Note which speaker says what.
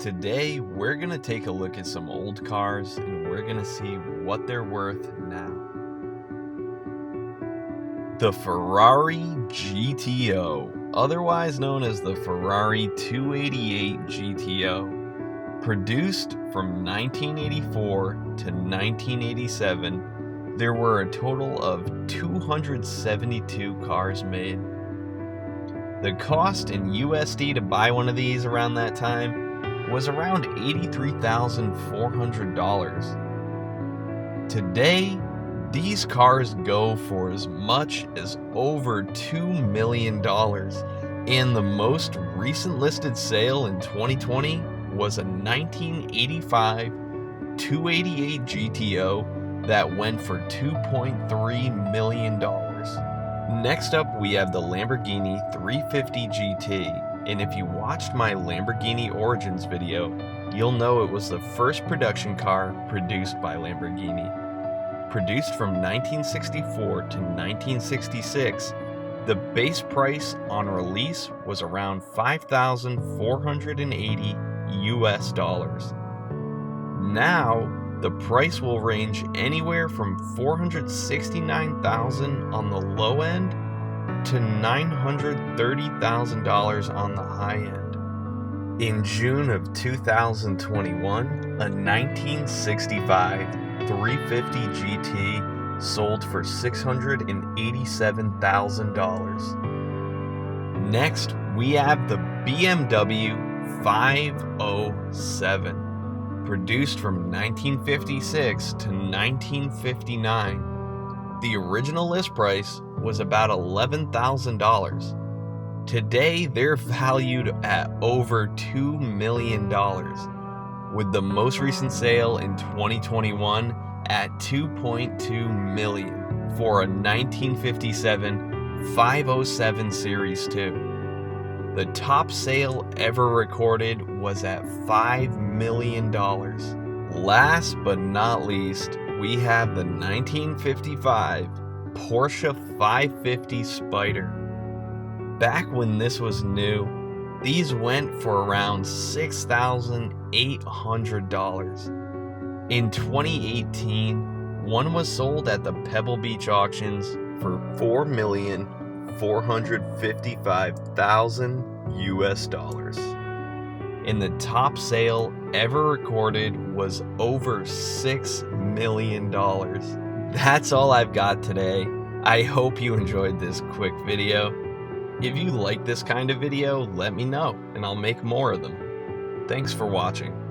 Speaker 1: Today, we're going to take a look at some old cars and we're going to see what they're worth now. The Ferrari GTO, otherwise known as the Ferrari 288 GTO. Produced from 1984 to 1987, there were a total of 272 cars made. The cost in USD to buy one of these around that time was around $83,400. Today, these cars go for as much as over $2 million, and the most recent listed sale in 2020 was a 1985 288 GTO that went for $2.3 million. Next up, we have the Lamborghini 350 GT. And if you watched my Lamborghini Origins video, you'll know it was the first production car produced by Lamborghini. Produced from 1964 to 1966, the base price on release was around $5,480 US. Now, the price will range anywhere from $469,000 on the low end to $930,000 on the high end. In June of 2021, a 1965 350 GT sold for $687,000. Next, we have the BMW 507. Produced from 1956 to 1959. The original list price was about $11,000. Today, they're valued at over $2 million, with the most recent sale in 2021 at $2.2 million for a 1957 507 Series 2. The top sale ever recorded was at $5 million. Last but not least, we have the 1955 Porsche 550 Spyder. Back when this was new, these went for around $6,800. In 2018, one was sold at the Pebble Beach auctions for $4,455,000 US. And the top sale ever recorded was over $6 million. That's all I've got today. I hope you enjoyed this quick video. If you like this kind of video, let me know and I'll make more of them. Thanks for watching.